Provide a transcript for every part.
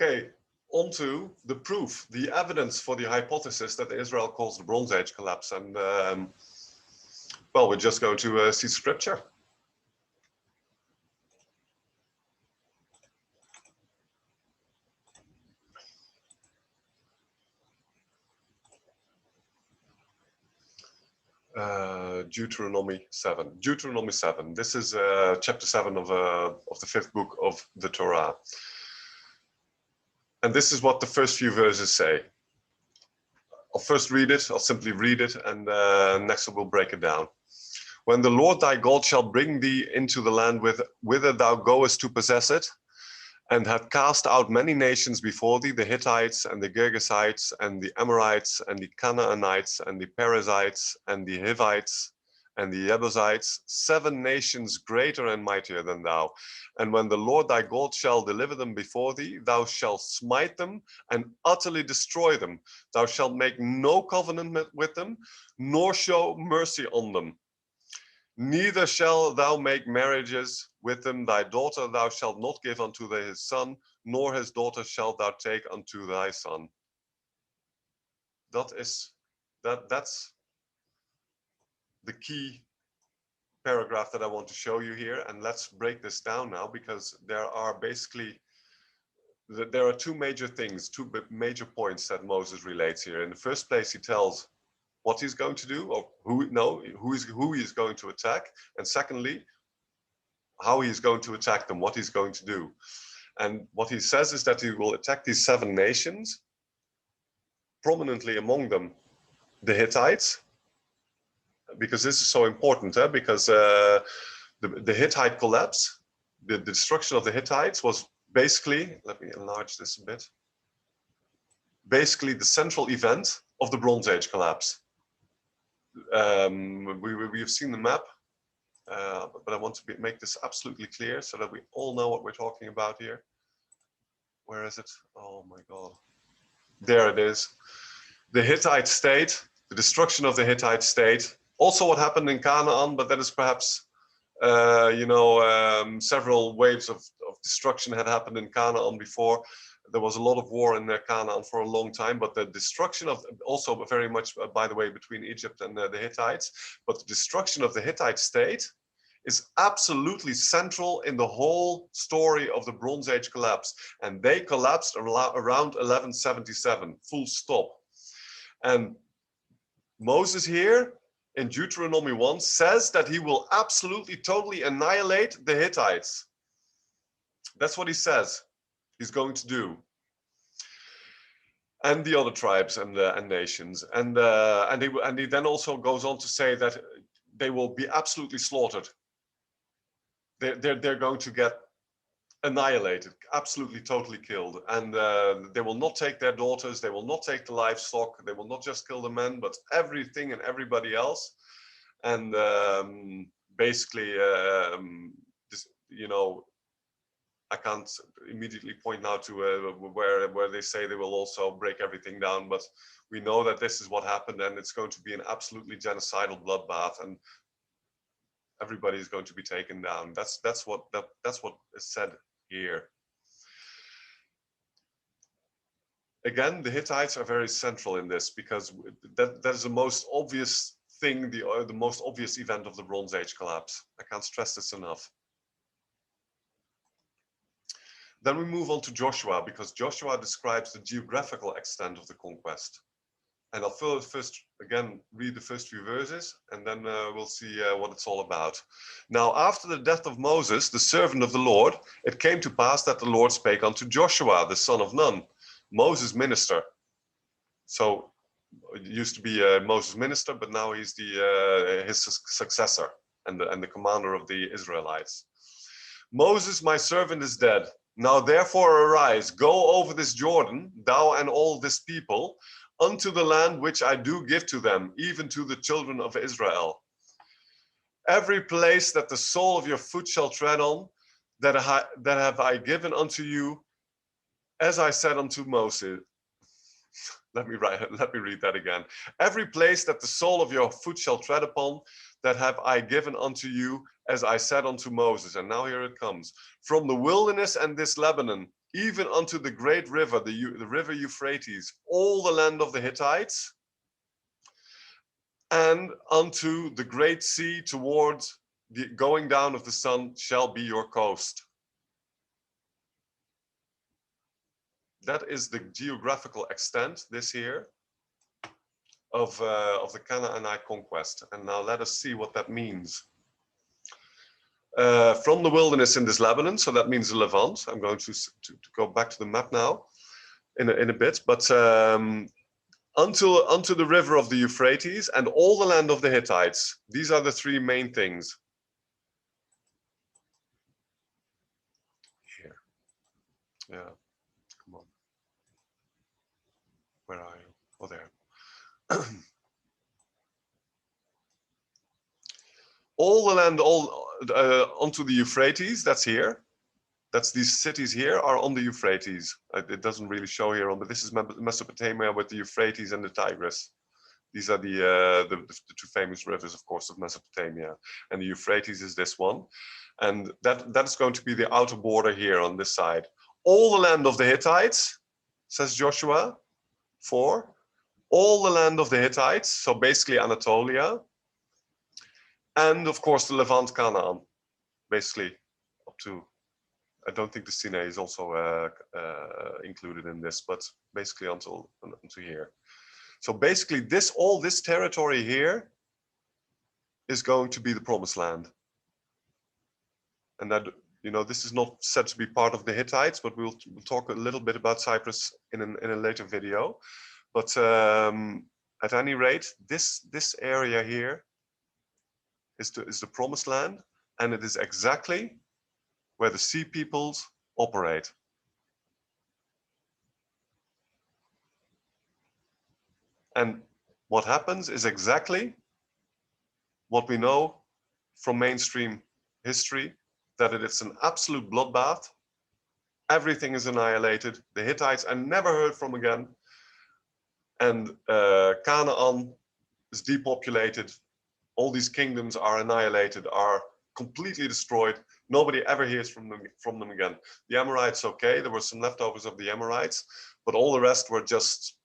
Okay, on to the proof, the evidence for the hypothesis that Israel caused the Bronze Age collapse. And well, we're just going to see scripture. Deuteronomy 7. Deuteronomy 7. This is chapter 7 of the 5th book of the Torah. And this is what the first few verses say. I'll first read it, I'll simply read it, and next we'll break it down. When the Lord thy God shall bring thee into the land whither thou goest to possess it, and had cast out many nations before thee, the Hittites and the Girgashites and the Amorites and the Canaanites and the Perizzites and the Hivites and the Jebusites, 7 nations greater and mightier than thou. And when the Lord thy God shall deliver them before thee, thou shalt smite them and utterly destroy them. Thou shalt make no covenant with them, nor show mercy on them. Neither shalt thou make marriages with them. Thy daughter thou shalt not give unto his son, nor his daughter shalt thou take unto thy son. That's the key paragraph that I want to show you here. And let's break this down now, because there are two major things, two major points that Moses relates here. In the first place, he tells what he's going to do, or who he's going to attack, and secondly, how he's going to attack them, what he's going to do. And what he says is that he will attack these 7 nations, prominently among them the Hittites, because this is so important, because the Hittite collapse, the destruction of the Hittites was basically, let me enlarge this a bit, basically the central event of the Bronze Age collapse. We've seen the map, but I want to make this absolutely clear so that we all know what we're talking about here. Where is it? Oh my God. There it is. The Hittite state, the destruction of the Hittite state. Also what happened in Canaan, but that is perhaps, several waves of destruction had happened in Canaan before. There was a lot of war in Canaan for a long time, but the destruction of, also very much, by the way, between Egypt and the Hittites, but the destruction of the Hittite state is absolutely central in the whole story of the Bronze Age collapse. And they collapsed around 1177, full stop. And Moses here in Deuteronomy 1 says that he will absolutely, totally annihilate the Hittites. That's what he says he's going to do, and the other tribes and nations, and he then also goes on to say that they will be absolutely slaughtered. They're going to get annihilated, absolutely, totally killed, and they will not take their daughters, they will not take the livestock, they will not just kill the men, but everything and everybody else, and basically, I can't immediately point now to where they say they will also break everything down, but we know that this is what happened, and it's going to be an absolutely genocidal bloodbath, and everybody is going to be taken down. That's what is said here. Again, the Hittites are very central in this, because that is the most obvious thing, the most obvious event of the Bronze Age collapse. I can't stress this enough. Then we move on to Joshua, because Joshua describes the geographical extent of the conquest. And I'll first again read the first few verses, and then we'll see what it's all about. Now, after the death of Moses, the servant of the Lord, it came to pass that the Lord spake unto Joshua, the son of Nun, Moses' minister. So it used to be Moses' minister, but now he's his successor and the commander of the Israelites. Moses, my servant, is dead. Now therefore arise, go over this Jordan, thou and all this people, unto the land which I do give to them, even to the children of Israel. Every place that the sole of your foot shall tread on, that have I given unto you, as I said unto Moses. Let me read that again. Every place that the sole of your foot shall tread upon, that have I given unto you, as I said unto Moses. And now here it comes. From the wilderness and this Lebanon, even unto the great river, the river Euphrates, all the land of the Hittites, and unto the great sea towards the going down of the sun shall be your coast. That is the geographical extent, this here, of the Canaanite conquest. And now let us see what that means. From the wilderness in this Lebanon, so that means the Levant. I'm going to go back to the map now in a bit, but unto the river of the Euphrates and all the land of the Hittites. These are the three main things. Here. Yeah, come on. Where are you? Oh, there. All the land, onto the Euphrates, that's here. That's these cities here are on the Euphrates. It doesn't really show here on, but this is Mesopotamia with the Euphrates and the Tigris. These are the two famous rivers, of course, of Mesopotamia. And the Euphrates is this one. And that is going to be the outer border here on this side. All the land of the Hittites, says Joshua 4. All the land of the Hittites, so basically Anatolia. And of course the Levant Canaan, basically up to, I don't think the Sinai is also included in this, but basically until here. So basically all this territory here is going to be the promised land. And that, you know, this is not said to be part of the Hittites, but we'll talk a little bit about Cyprus in a later video. But at any rate, this area here is the promised land, and it is exactly where the sea peoples operate. And what happens is exactly what we know from mainstream history, that it is an absolute bloodbath. Everything is annihilated. The Hittites are never heard from again. And Canaan is depopulated. All these kingdoms are annihilated, are completely destroyed. Nobody ever hears from them again. The Amorites, okay, there were some leftovers of the Amorites, but all the rest were just,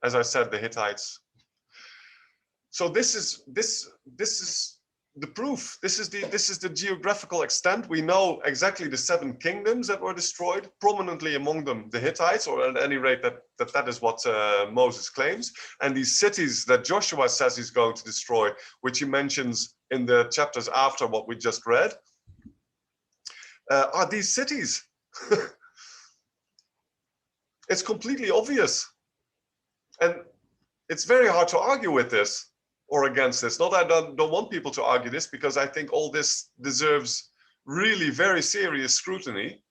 as I said, the Hittites. So this is the proof. This is the geographical extent. We know exactly the 7 kingdoms that were destroyed, prominently among them the Hittites, or at any rate that is what Moses claims. And these cities that Joshua says he's going to destroy, which he mentions in the chapters after what we just read, are these cities. It's completely obvious. And it's very hard to argue with this or against this. Not that I don't want people to argue this, because I think all this deserves really very serious scrutiny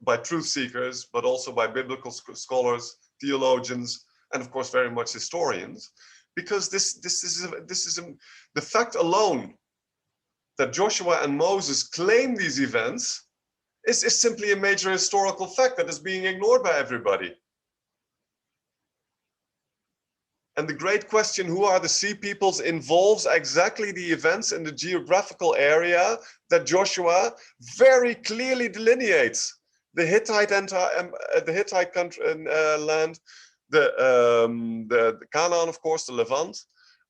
by truth seekers, but also by biblical scholars, theologians, and of course very much historians, because this is the fact alone that Joshua and Moses claim these events is simply a major historical fact that is being ignored by everybody. And the great question, who are the sea peoples, involves exactly the events in the geographical area that Joshua very clearly delineates. The Hittite country, land, the Canaan, of course, the Levant,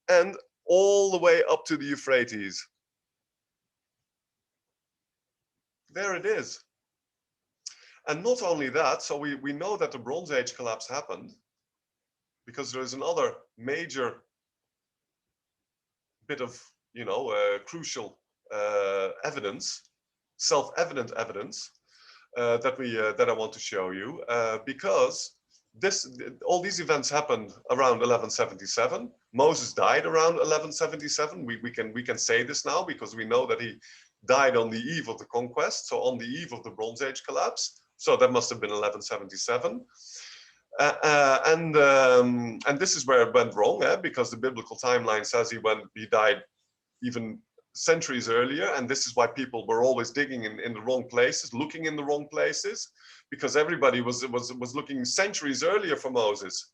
and all the way up to the Euphrates. There it is. And not only that, so we know that the Bronze Age collapse happened, because there is another major bit of, crucial evidence, self-evident evidence that I want to show you, because all these events happened around 1177. Moses died around 1177. We can say this now because we know that he died on the eve of the conquest, so on the eve of the Bronze Age collapse. So that must have been 1177. And this is where it went wrong, because the biblical timeline says he died even centuries earlier, and this is why people were always digging in the wrong places, looking in the wrong places, because everybody was looking centuries earlier for Moses.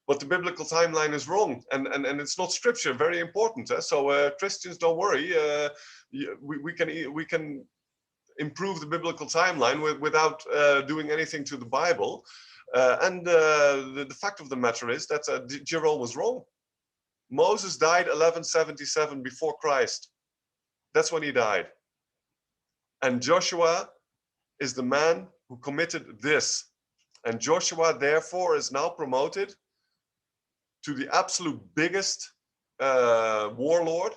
But the biblical timeline is wrong, and it's not scripture. Very important. So Christians, don't worry. We can improve the biblical timeline without doing anything to the Bible. The fact of the matter is that Jerome was wrong. Moses died 1177 before Christ. That's when he died. And Joshua is the man who committed this. And Joshua, therefore, is now promoted to the absolute biggest warlord,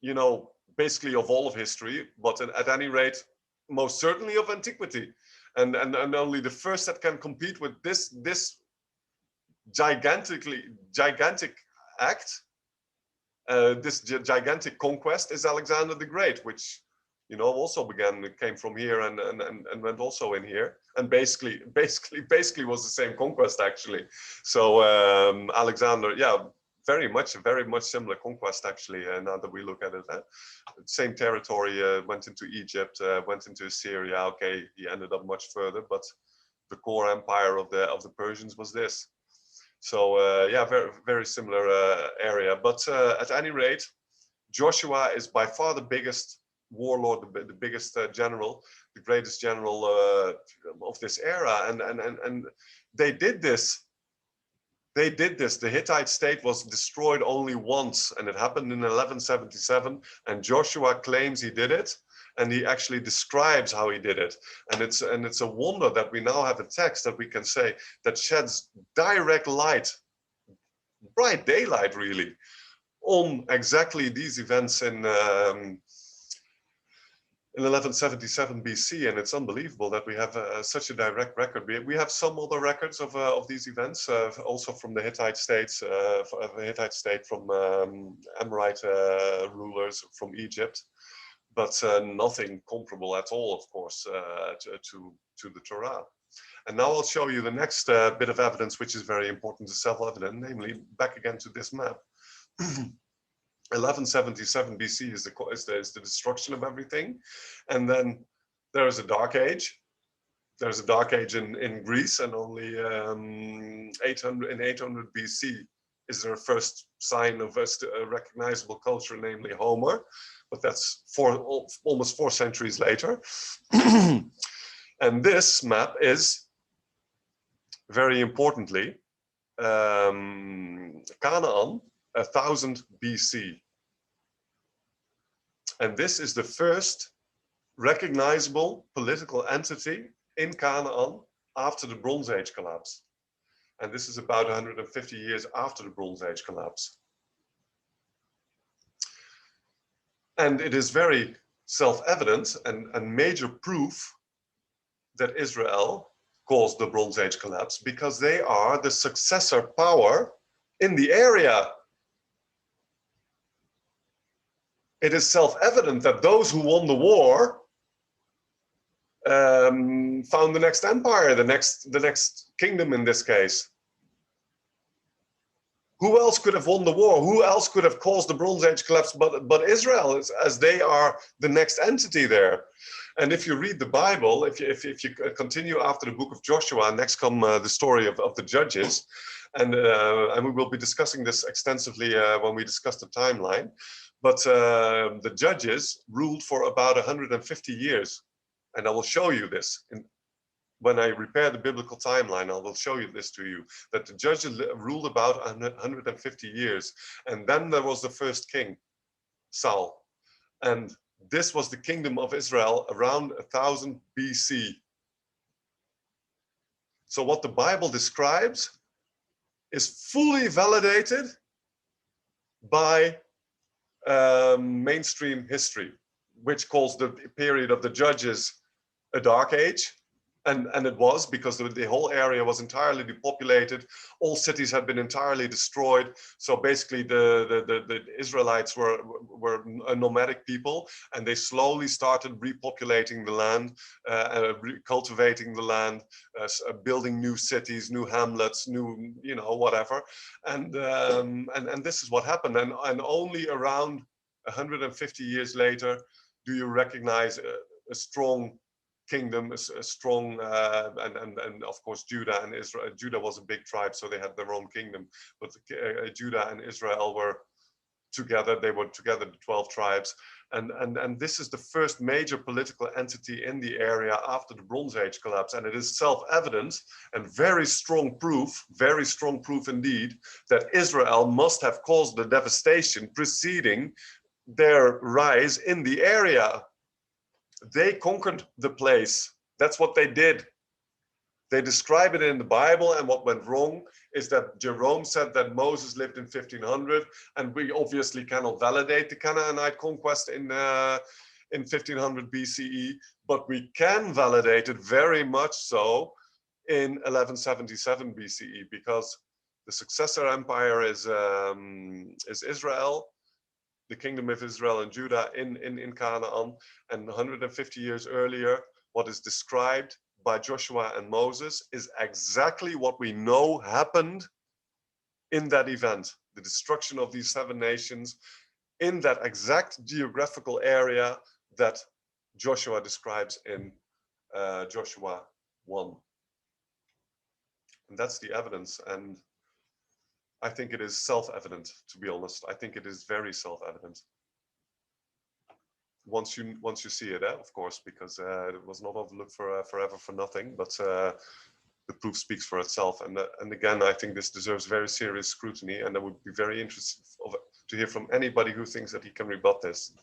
you know, basically of all of history, but at any rate, most certainly of antiquity. And only the first that can compete with this gigantic act, this gigantic conquest, is Alexander the Great, which, you know, also came from here and went also in here, and basically was the same conquest actually. So Alexander, yeah, very much similar conquest actually. Now that we look at it, same territory, went into Egypt, went into Assyria. Okay, he ended up much further, but the core empire of the Persians was this. So yeah, very similar area. But at any rate, Joshua is by far the biggest warlord, the biggest general, the greatest general of this era, and they did this. They did this. The Hittite state was destroyed only once, and it happened in 1177. And Joshua claims he did it, and he actually describes how he did it. And it's a wonder that we now have a text that we can say that sheds direct light, bright daylight, really, on exactly these events in 1177 BC, and it's unbelievable that we have such a direct record. We have some other records of these events, also from the Hittite states, from Amorite rulers from Egypt, but nothing comparable at all, of course, to the Torah. And now I'll show you the next bit of evidence, which is very important to self-evident, namely back again to this map. 1177 BC is the destruction of everything, and then there is a dark age. There's a dark age in Greece, and only 800 BC is there a first sign of a recognizable culture, namely Homer, but that's almost 4 centuries later. And this map is, very importantly, Canaan, 1000 BC. And this is the first recognizable political entity in Canaan after the Bronze Age collapse. And this is about 150 years after the Bronze Age collapse. And it is very self-evident and major proof that Israel caused the Bronze Age collapse, because they are the successor power in the area. It is self-evident that those who won the war found the next empire, the next kingdom in this case. Who else could have won the war? Who else could have caused the Bronze Age collapse but Israel, as they are the next entity there? And if you read the Bible, if you continue after the book of Joshua, next come the story of the Judges, and we will be discussing this extensively when we discuss the timeline. But the Judges ruled for about 150 years. And I will show you this. When I repair the biblical timeline, I will show you this to you, that the Judges ruled about 150 years. And then there was the first king, Saul. And this was the kingdom of Israel around 1000 BC. So what the Bible describes is fully validated by mainstream history, which calls the period of the Judges a dark age. And it was, because the whole area was entirely depopulated. All cities had been entirely destroyed. So basically the Israelites were a nomadic people, and they slowly started repopulating the land, cultivating the land, building new cities, new hamlets, new, you know, whatever. And this is what happened. And only around 150 years later do you recognize a strong kingdom, a strong, and of course Judah and Israel. Judah was a big tribe, so they had their own kingdom, but Judah and Israel were together. They were together, the 12 tribes. And this is the first major political entity in the area after the Bronze Age collapse. And it is self-evident and very strong proof indeed, that Israel must have caused the devastation preceding their rise in the area. They conquered the place. That's what they did. They describe it in the Bible, and what went wrong is that Jerome said that Moses lived in 1500, and we obviously cannot validate the Canaanite conquest in 1500 BCE, but we can validate it very much so in 1177 BCE, because the successor empire is Israel, the kingdom of Israel and Judah in Canaan, and 150 years earlier, what is described by Joshua and Moses is exactly what we know happened in that event, the destruction of these 7 nations in that exact geographical area that Joshua describes in Joshua 1. And that's the evidence. And I think it is self-evident, to be honest. I think it is very self-evident. Once you see it, of course, because it was not overlooked forever for nothing, but the proof speaks for itself. And again, I think this deserves very serious scrutiny, and I would be very interested to hear from anybody who thinks that he can rebut this.